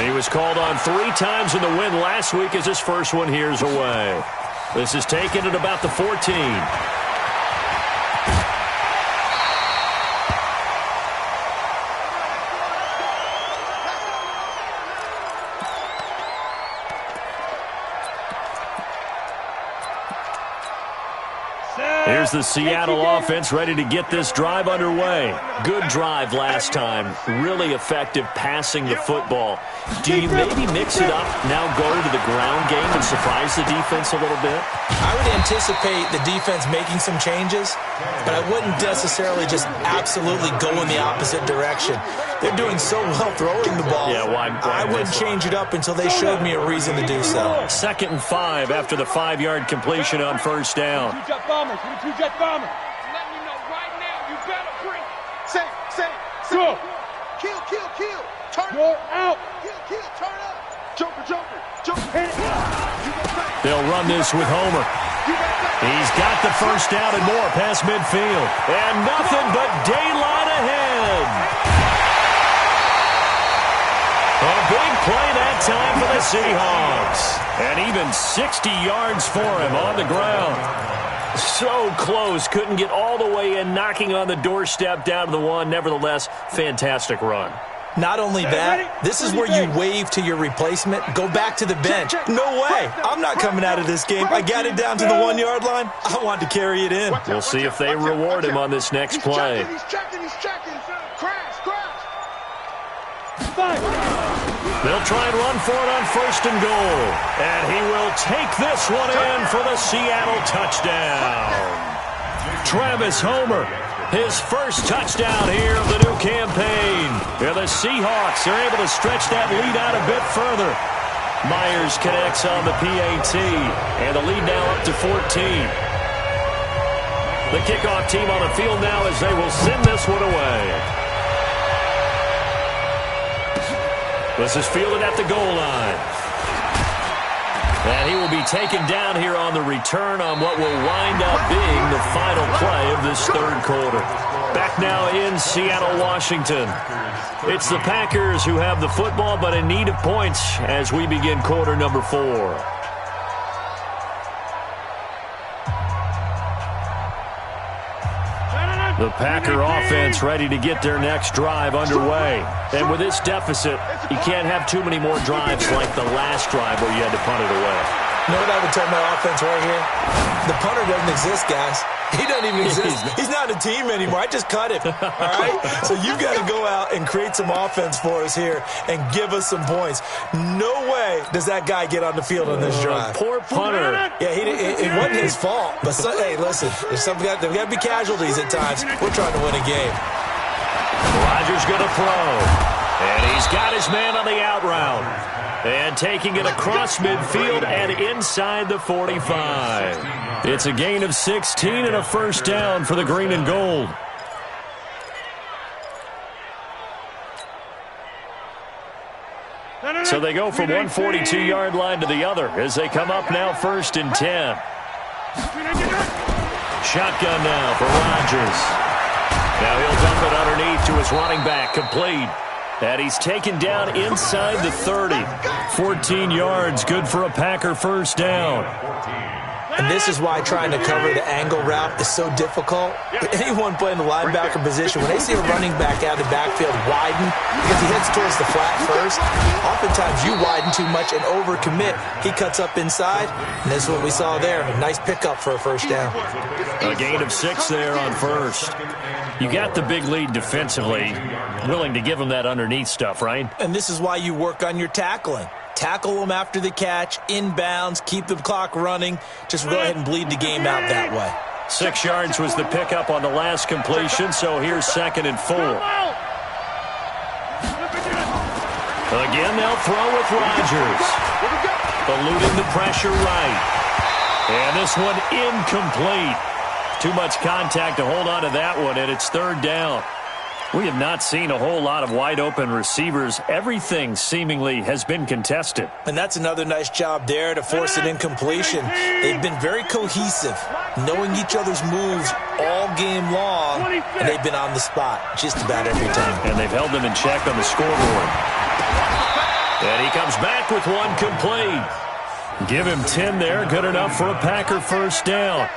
He was called on 3 times in the win last week as his first one here's away. This is taken at about the 14. Here's the Seattle offense ready to get this drive underway. Good drive last time. Really effective passing the football. Do you maybe mix it up, now go to the ground game and surprise the defense a little bit? I would anticipate the defense making some changes, but I wouldn't necessarily just absolutely go in the opposite direction. They're doing so well throwing the ball. Yeah, why I wouldn't change it up until they showed me a reason to do so. 2nd and 5 after the 5-yard completion on first down. Two-jet bombers. Two-jet bomber. Let me know right now. You better bring it. Say. Go. Kill. Turn Go up. out. Kill. Turn up. Jumper. Hit it. They'll run this with Homer. He's got the first down and more past midfield. And nothing but daylight ahead. A big play that time for the Seahawks. And even 60 yards for him on the ground. So close. Couldn't get all the way in, knocking on the doorstep down to the 1. Nevertheless, fantastic run. Not only that, this is where you wave to your replacement, go back to the bench. No way. I'm not coming out of this game. I got it down to the 1-yard line. I want to carry it in. We'll see if they reward him on this next play. He's checking. Crash. They'll try and run for it on 1st and goal. And he will take this one in for the Seattle touchdown. Travis Homer, his first touchdown here of the new campaign. Yeah, the Seahawks are able to stretch that lead out a bit further. Myers connects on the PAT, and the lead now up to 14. The kickoff team on the field now as they will send this one away. This is fielded at the goal line. And he will be taken down here on the return on what will wind up being the final play of this third quarter. Back now in Seattle, Washington. It's the Packers who have the football, but in need of points as we begin quarter number 4. The Packer offense ready to get their next drive underway. And with this deficit, you can't have too many more drives like the last drive where you had to punt it away. You know what I would tell my offense right here? The punter doesn't exist, guys. He doesn't even exist. He's not a team anymore. I just cut him. All right? So you've got to go out and create some offense for us here and give us some points. No way does that guy get on the field on this drive. Poor punter. Yeah, it wasn't his fault. But, hey, listen, there's got to be casualties at times. We're trying to win a game. Rodgers going to throw. And he's got his man on the out route. And taking it across midfield and inside the 45. It's a gain of 16 and a first down for the green and gold. So they go from one 42-yard line to the other as they come up now 1st and 10. Shotgun now for Rodgers. Now he'll dump it underneath to his running back, complete. And he's taken down inside the 30. 14 yards, good for a Packer first down. And this is why trying to cover the angle route is so difficult. Anyone playing the linebacker position, when they see a running back out of the backfield widen, because he heads towards the flat first, oftentimes you widen too much and overcommit. He cuts up inside, and this is what we saw there. A nice pickup for a first down. A gain of 6 there on first. You got the big lead defensively, willing to give him that underneath stuff, right? And this is why you work on your tackling. Tackle them after the catch, inbounds, keep the clock running. Just go ahead and bleed the game out that way. 6 yards was the pickup on the last completion, so here's 2nd and 4. Again, they'll throw with Rodgers. Eluding the pressure right. And this one incomplete. Too much contact to hold on to that one, and it's 3rd down. We have not seen a whole lot of wide-open receivers. Everything seemingly has been contested. And that's another nice job there to force an incompletion. They've been very cohesive, knowing each other's moves all game long, and they've been on the spot just about every time. And they've held them in check on the scoreboard. And he comes back with one complete. Give him 10 there, good enough for a Packer first down.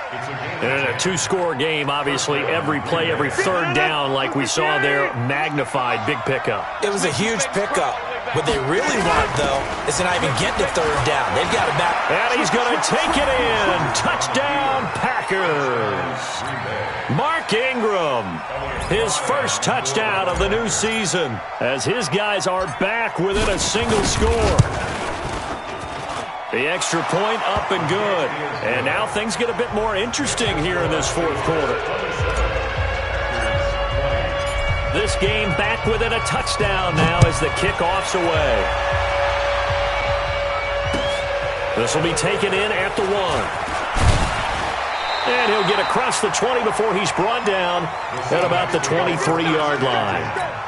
And a two-score game, obviously, every play, every third down, like we saw there, magnified, big pickup. It was a huge pickup. What they really want, though, is to not even get to third down. They've got it back. And he's going to take it in. Touchdown, Packers. Mark Ingram, his first touchdown of the new season, as his guys are back within a single score. The extra point up and good. And now things get a bit more interesting here in this fourth quarter. This game back within a touchdown now as the kickoff's away. This will be taken in at the 1. And he'll get across the 20 before he's brought down at about the 23-yard line.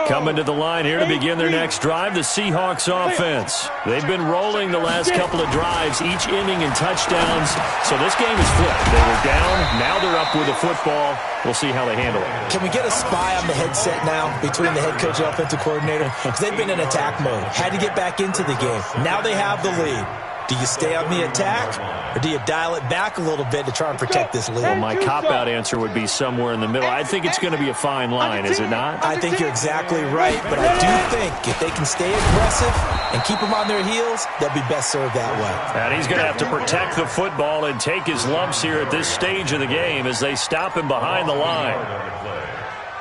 Coming to the line here to begin their next drive, the Seahawks offense. They've been rolling the last couple of drives, each ending in touchdowns. So this game is flipped. They were down, now they're up with the football. We'll see how they handle it. Can we get a spy on the headset now between the head coach and offensive coordinator? Because they've been in attack mode. Had to get back into the game. Now they have the lead. Do you stay on the attack, or do you dial it back a little bit to try and protect this lead? Well, my cop-out answer would be somewhere in the middle. I think it's going to be a fine line, is it not? I think you're exactly right, but I do think if they can stay aggressive and keep them on their heels, they'll be best served that way. And he's going to have to protect the football and take his lumps here at this stage of the game as they stop him behind the line.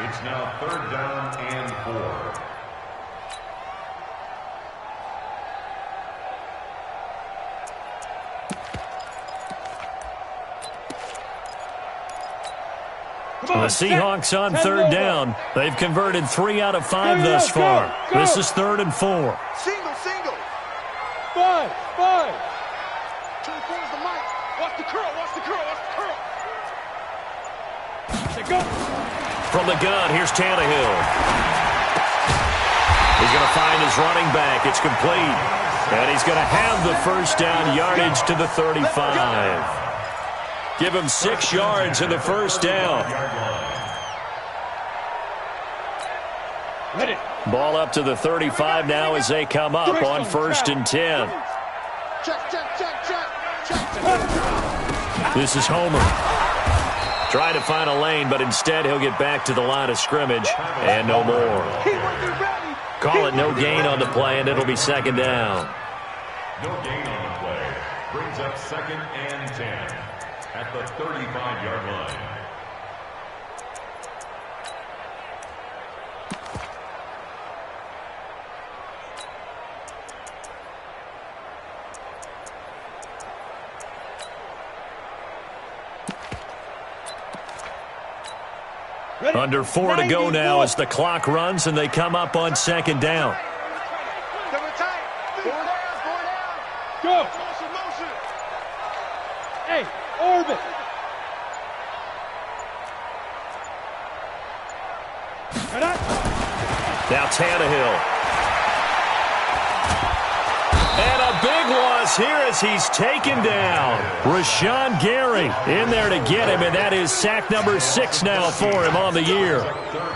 It's now 3rd down and 4. The Seahawks on 3rd down. They've converted 3 out of 5 thus far. This is 3rd and 4. Single, single. 5. Turn towards the mic. Watch the curl, watch the curl, watch the curl. Say go. From the gun, here's Tannehill. He's going to find his running back. It's complete. And he's going to have the first down yardage to the 35. Give him 6 yards in the first down. Ball up to the 35 now as they come up on 1st and 10. This is Homer. Trying to find a lane, but instead he'll get back to the line of scrimmage and no more. Call it no gain on the play, and it'll be 2nd down. No gain on the play. Brings up 2nd and 10. At the 35-yard line. Under 4 to go now as the clock runs and they come up on second down. Go. Hey, orbit. Now Tannehill. And a big loss here as he's taken down. Rashawn Gary in there to get him, and that is sack number 6 now for him on the year.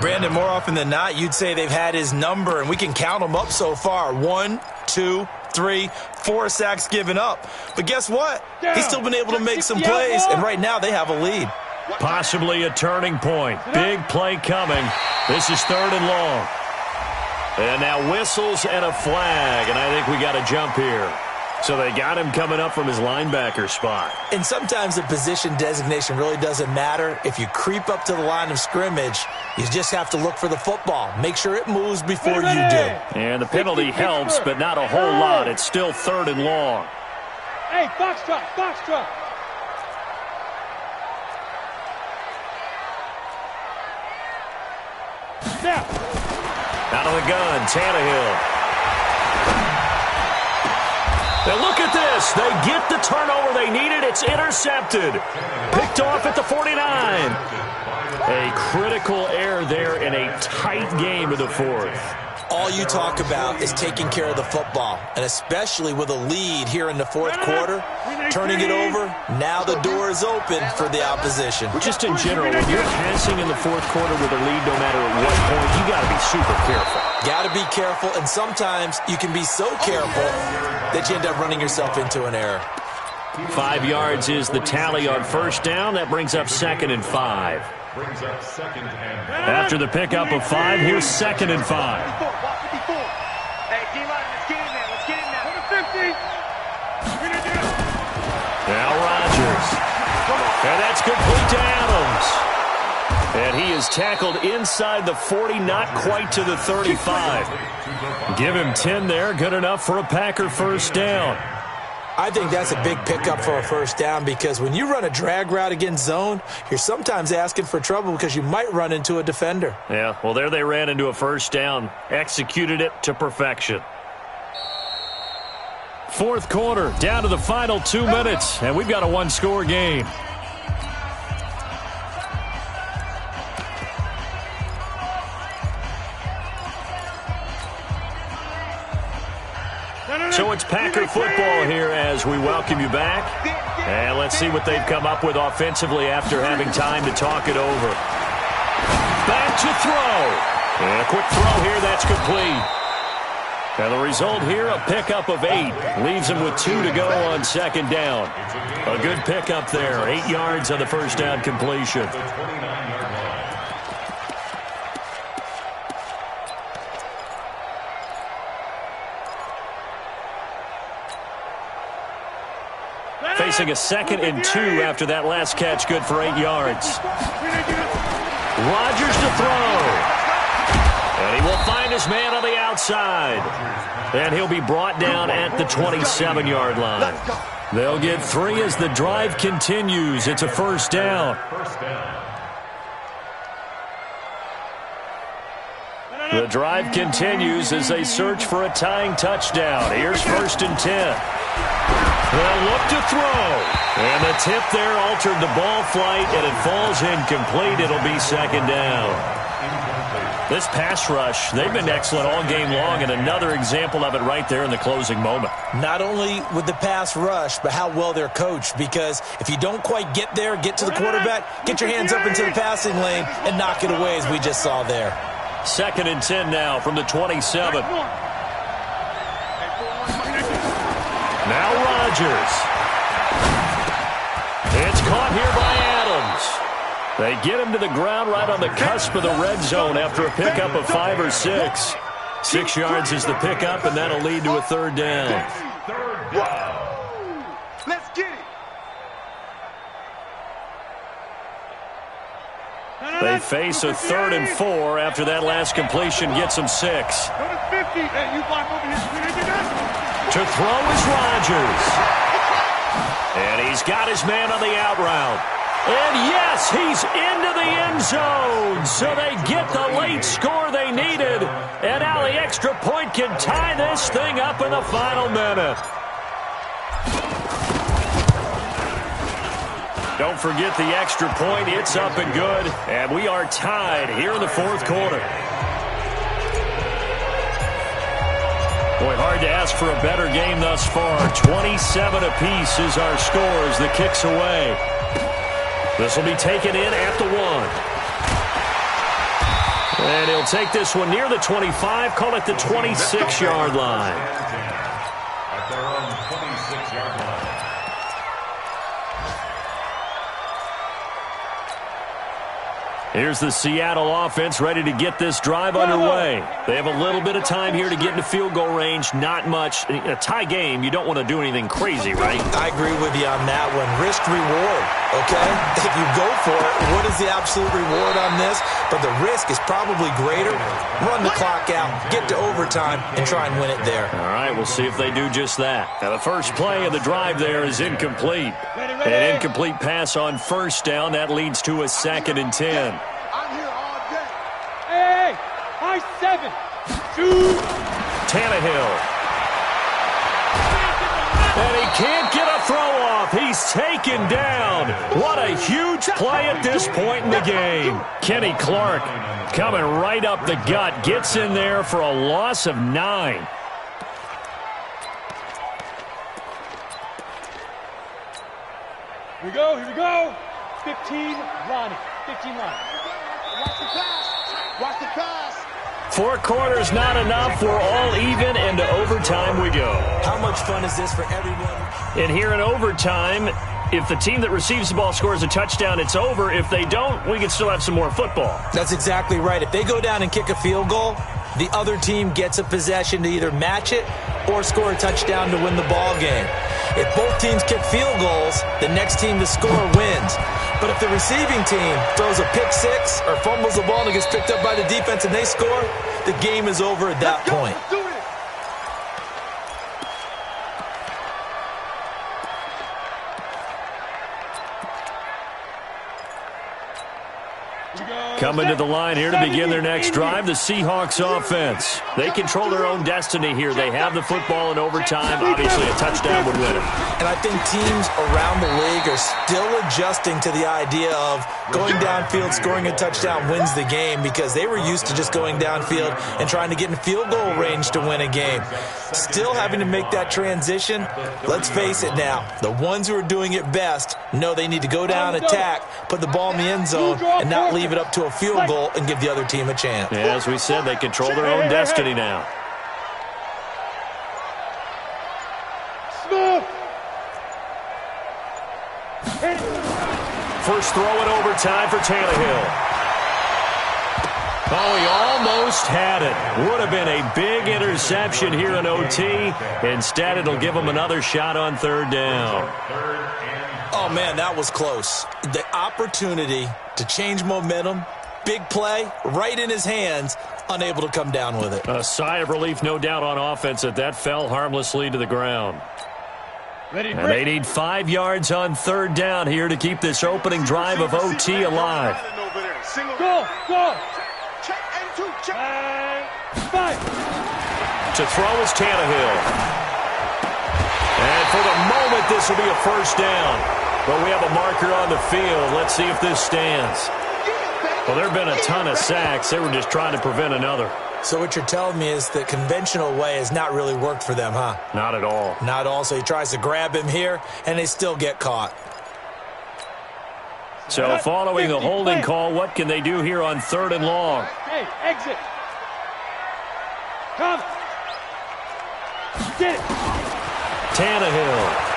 Brandon, more often than not, you'd say they've had his number, and we can count them up so far. 1, 2, 3, 4 sacks given up. But guess what? He's still been able to make some plays, and right now they have a lead. Possibly a turning point. Big play coming. This is 3rd and long. And now whistles and a flag, and I think we got a jump here. So they got him coming up from his linebacker spot. And sometimes the position designation really doesn't matter. If you creep up to the line of scrimmage, you just have to look for the football. Make sure it moves before you do. And the penalty helps, but not a whole lot. It's still 3rd and long. Hey, foxtrot, foxtrot. Now. Out of the gun, Tannehill. Now look at this. They get the turnover they needed. It's intercepted. Picked off at the 49. A critical error there in a tight game in the 4th. All you talk about is taking care of the football, and especially with a lead here in the 4th quarter, turning it over, now the door is open for the opposition. Just in general, when you're passing in the 4th quarter with a lead, no matter at what point, you got to be super careful. Got to be careful, and sometimes you can be so careful that you end up running yourself into an error. 5 yards is the tally on 1st down. That brings up 2nd and 5. After the pickup of 5, here's 2nd and 5. Hey, D-line, let's get in there. Let's get in there. 50. Now Rodgers. And that's complete to Adams. And he is tackled inside the 40, not quite to the 35. Give him 10 there. Good enough for a Packer 1st down. I think that's a big pickup for a 1st down because when you run a drag route against zone, you're sometimes asking for trouble because you might run into a defender. Yeah, well, there they ran into a 1st down. Executed it to perfection. 4th quarter, down to the final 2 minutes, and we've got a 1-score game. So it's Packer football here as we welcome you back. And let's see what they've come up with offensively after having time to talk it over. Back to throw. And a quick throw here, that's complete. And the result here, a pickup of 8. Leaves him with 2 to go on 2nd down. A good pickup there. 8 yards on the 1st down completion. Facing a 2nd and 2 after that last catch, good for 8 yards. Rodgers to throw. And he will find his man on the outside. And he'll be brought down at the 27-yard line. They'll get 3 as the drive continues. It's a 1st down. The drive continues as they search for a tying touchdown. Here's 1st and 10. They'll look to throw. And the tip there altered the ball flight, and it falls incomplete. It'll be 2nd down. This pass rush, they've been excellent all game long, and another example of it right there in the closing moment. Not only with the pass rush, but how well they're coached, because if you don't quite get there, get to the quarterback, get your hands up into the passing lane and knock it away as we just saw there. 2nd and 10 now from the 27. Now Rodgers. It's caught here by Adams. They get him to the ground right on the cusp of the red zone after a pickup of 5 or 6. 6 yards is the pickup, and that'll lead to a 3rd down. Let's get it. They face a 3rd and 4 after that last completion gets them 6. To throw is Rodgers. And he's got his man on the out route. And yes, he's into the end zone. So they get the late score they needed. And now the extra point can tie this thing up in the final minute. Don't forget the extra point. It's up and good. And we are tied here in the fourth quarter. Boy, hard to ask for a better game thus far. 27 apiece is our score as the kick's away. This will be taken in at the 1. And he'll take this one near the 25, call it the 26-yard line. At their own 26-yard line. Here's the Seattle offense ready to get this drive underway. They have a little bit of time here to get into field goal range. Not much. In a tie game, you don't want to do anything crazy, right? I agree with you on that one. Risk reward, okay? If you go for it, what is the absolute reward on this? But the risk is probably greater. Run the clock out, get to overtime, and try and win it there. All right, we'll see if they do just that. Now, the first play of the drive there is incomplete. An incomplete pass on first down. That leads to a 2nd and 10. I'm here all day. Hey, high 7. Shoot. Tannehill. And he can't get a throw off. He's taken down. What a huge play at this point in the game. Kenny Clark coming right up the gut. Gets in there for a loss of 9. Here we go. 15, Ronnie. 15 line. Watch the pass. Watch the pass. 4 quarters not enough. We're all even, and to overtime we go. How much fun is this for everyone? And here in overtime, if the team that receives the ball scores a touchdown, it's over. If they don't, we can still have some more football. That's exactly right. If they go down and kick a field goal, the other team gets a possession to either match it or score a touchdown to win the ball game. If both teams kick field goals, the next team to score wins. But if the receiving team throws a pick six or fumbles the ball and it gets picked up by the defense and they score, the game is over at that point. Let's do it. Coming to the line here to begin their next drive, the Seahawks offense. They control their own destiny here. They have the football in overtime. Obviously, a touchdown would win it. And I think teams around the league are still adjusting to the idea of going downfield, scoring a touchdown wins the game, because they were used to just going downfield and trying to get in field goal range to win a game. Still having to make that transition. Let's face it now, the ones who are doing it best know they need to go down, attack, put the ball in the end zone, and not leave it up to a field goal and give the other team a chance. Yeah, as we said, they control their own destiny now. Smooth. First throw in overtime for Tannehill. Oh, he almost had it. Would have been a big interception here in OT. Instead, it'll give him another shot on 3rd down. Oh, man, that was close. The opportunity to change momentum, big play, right in his hands, unable to come down with it. A sigh of relief, no doubt, on offense that fell harmlessly to the ground. And they need 5 yards on 3rd down here to keep this opening drive of OT alive. Go. Check and 2. Check. 5. To throw is Tannehill. And for the moment, this will be a first down. But we have a marker on the field. Let's see if this stands. Well, there have been a ton of sacks. They were just trying to prevent another. So what you're telling me is the conventional way has not really worked for them, huh? Not at all. Not at all. So he tries to grab him here, and they still get caught. So following the holding call, what can they do here on 3rd and long? Hey, exit. Come. Get it. Tannehill.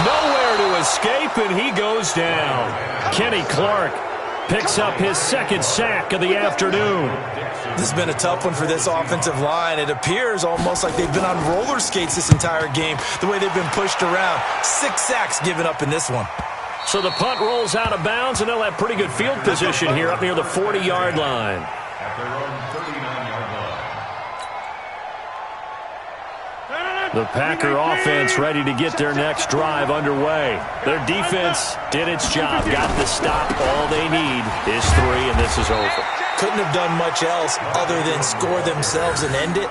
Nowhere to escape, and he goes down. Kenny Clark picks up his 2nd sack of the afternoon. This has been a tough one for this offensive line. It appears almost like they've been on roller skates this entire game, the way they've been pushed around. 6 sacks given up in this one. So the punt rolls out of bounds, and they'll have pretty good field position here up near the 40-yard line. At their own 39-yard line. The Packer offense ready to get their next drive underway. Their defense did its job, got the stop. All they need is 3, and this is over. Couldn't have done much else other than score themselves and end it.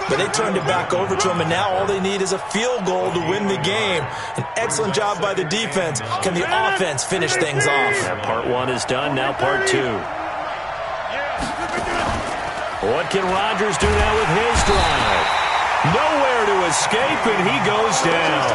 But they turned it back over to them, and now all they need is a field goal to win the game. An excellent job by the defense. Can the offense finish things off? Yeah, part 1 is done, now part 2. What can Rodgers do now with his drive? Nowhere to escape, and he goes down.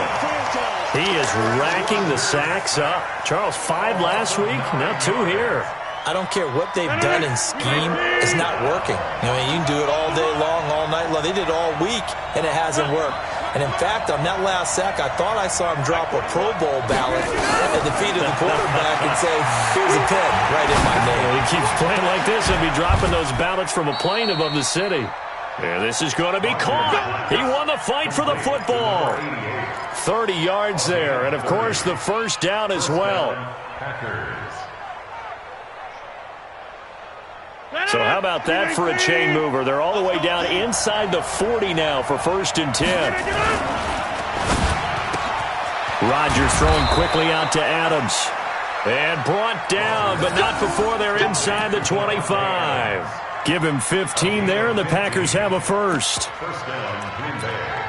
He is racking the sacks up. Charles, 5 last week, now 2 here. I don't care what they've done in scheme. It's not working. I mean, you can do it all day long, all night long. They did it all week, and it hasn't worked. And, in fact, on that last sack, I thought I saw him drop a Pro Bowl ballot at the feet of the quarterback and say, here's a pen right in my name. He keeps playing like this and be dropping those ballots from a plane above the city. And this is going to be caught. He won the fight for the football. 30 yards there, and, of course, the first down as well. So how about that for a chain mover? They're all the way down inside the 40 now for 1st and 10. Rodgers throwing quickly out to Adams. And brought down, but not before they're inside the 25. Give him 15 there, and the Packers have a first. First down, Green Bay.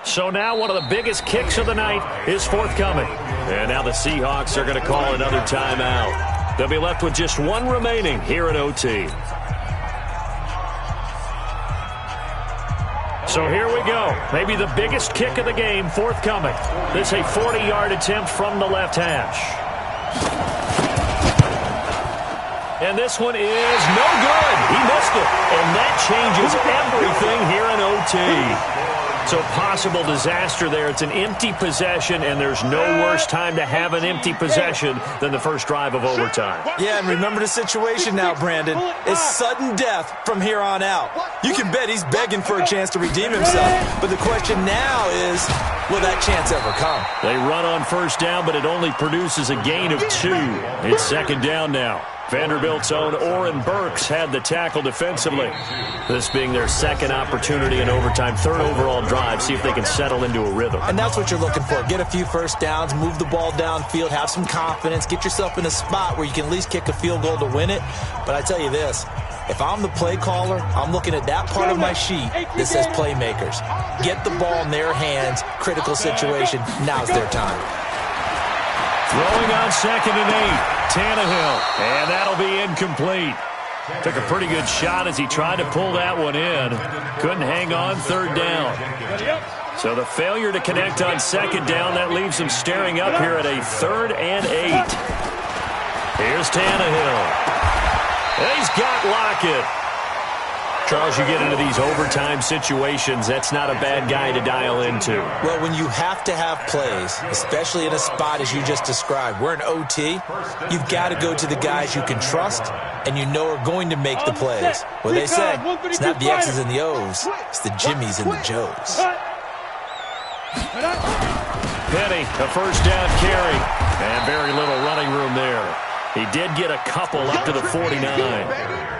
So now one of the biggest kicks of the night is forthcoming. And now the Seahawks are going to call another timeout. They'll be left with just 1 remaining here at OT. So here we go. Maybe the biggest kick of the game forthcoming. This is a 40-yard attempt from the left hash. And this one is no good. He missed it. And that changes everything here in OT. So possible disaster there. It's an empty possession, and there's no worse time to have an empty possession than the first drive of overtime. Yeah, and remember the situation now, Brandon. It's sudden death from here on out. You can bet he's begging for a chance to redeem himself. But the question now is, will that chance ever come? They run on first down, but it only produces a gain of 2. It's 2nd down now. Vanderbilt's own Oren Burks had the tackle defensively. This being their 2nd opportunity in overtime, 3rd overall drive. See if they can settle into a rhythm. And that's what you're looking for. Get a few first downs, move the ball downfield, have some confidence, get yourself in a spot where you can at least kick a field goal to win it. But I tell you this, if I'm the play caller, I'm looking at that part of my sheet that says playmakers. Get the ball in their hands, critical situation, now's their time. Throwing on 2nd and 8. Tannehill, and that'll be incomplete. Took a pretty good shot as he tried to pull that one in. Couldn't hang on 3rd down. So the failure to connect on 2nd down, that leaves him staring up here at a 3rd and 8. Here's Tannehill. And he's got Lockett. Charles, you get into these overtime situations, that's not a bad guy to dial into. Well, when you have to have plays, especially in a spot as you just described, we're in OT, you've got to go to the guys you can trust and you know are going to make the plays. Well, they say it's not the X's and the O's, it's the Jimmies and the Joes. Penny, a first down carry, and very little running room there. He did get a couple up to the 49.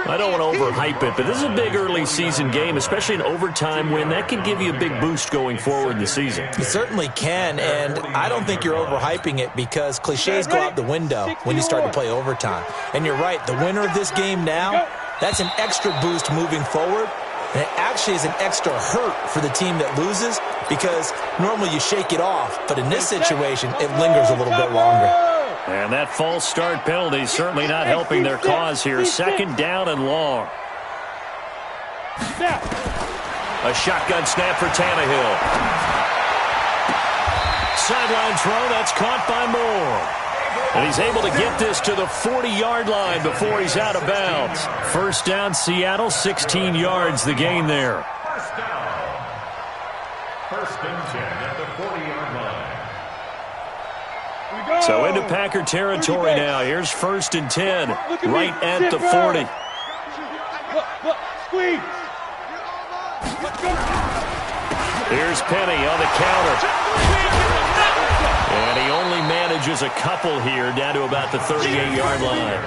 I don't want to overhype it, but this is a big early season game, especially an overtime win. That can give you a big boost going forward in the season. It certainly can, and I don't think you're overhyping it because cliches go out the window when you start to play overtime. And you're right, the winner of this game now, that's an extra boost moving forward, and it actually is an extra hurt for the team that loses because normally you shake it off, but in this situation, it lingers a little bit longer. And that false start penalty is certainly not helping their cause here. 2nd down and long. A shotgun snap for Tannehill. Sideline throw, that's caught by Moore. And he's able to get this to the 40-yard line before he's out of bounds. First down, Seattle, 16 yards, the gain there. First down. 1st and 10 at the 40-yard line. So into Packer territory now. Here's 1st and 10, right at the 40. Squeeze. Here's Penny on the counter. And he only manages a couple here down to about the 38-yard line.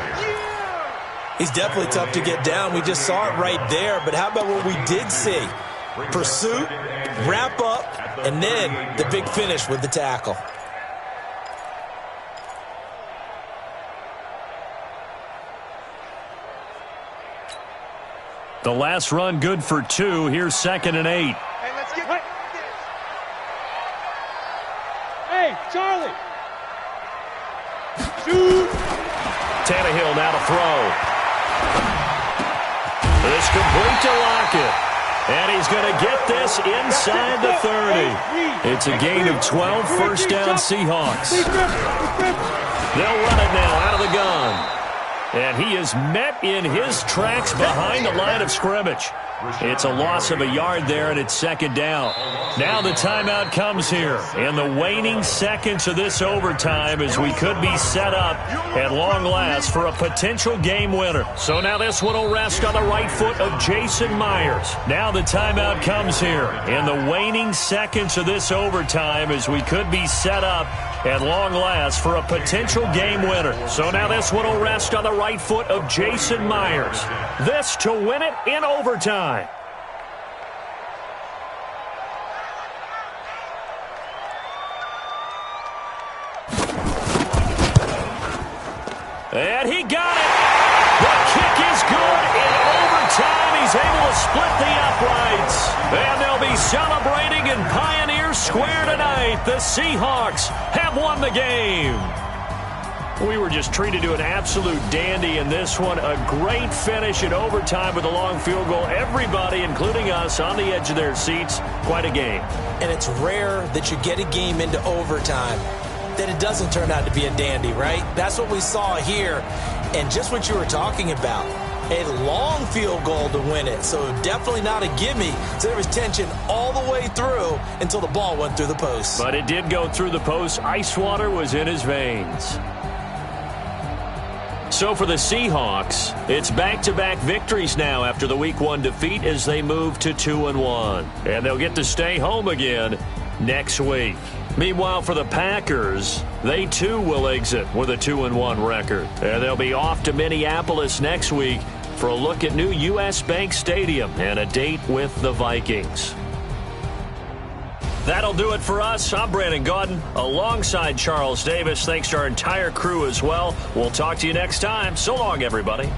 He's definitely tough to get down. We just saw it right there. But how about what we did see? Pursuit, wrap up, and then the big finish with the tackle. The last run good for 2. Here's 2nd and 8. Hey, let's get this. Hey, Charlie. Shoot. Tannehill now to throw. It's complete to Lockett. And he's going to get this inside the 30. It's a gain of 12, first down Seahawks. They'll run it now out of the gun. And he is met in his tracks behind the line of scrimmage. It's a loss of a yard there, and it's 2nd down. Now the timeout comes here in the waning seconds of this overtime as we could be set up at long last for a potential game winner. So now this one will rest on the right foot of Jason Myers. Now the timeout comes here in the waning seconds of this overtime as we could be set up at long last for a potential game winner. So now this one will rest on the right foot of Jason Myers. This to win it in overtime. And he got it. The kick is good in overtime. He's able to split the uprights. And they'll be celebrating in Pioneer Square tonight. The Seahawks have won the game. We were just treated to an absolute dandy in this one. A great finish in overtime with a long field goal. Everybody, including us, on the edge of their seats. Quite a game. And it's rare that you get a game into overtime that it doesn't turn out to be a dandy, right? That's what we saw here. And just what you were talking about, a long field goal to win it. So definitely not a gimme. So there was tension all the way through until the ball went through the post. But it did go through the post. Ice water was in his veins. So for the Seahawks, it's back-to-back victories now after the Week 1 defeat as they move to 2-1. And they'll get to stay home again next week. Meanwhile, for the Packers, they too will exit with a 2-1 record. And they'll be off to Minneapolis next week for a look at new U.S. Bank Stadium and a date with the Vikings. That'll do it for us. I'm Brandon Gaudin alongside Charles Davis. Thanks to our entire crew as well. We'll talk to you next time. So long, everybody.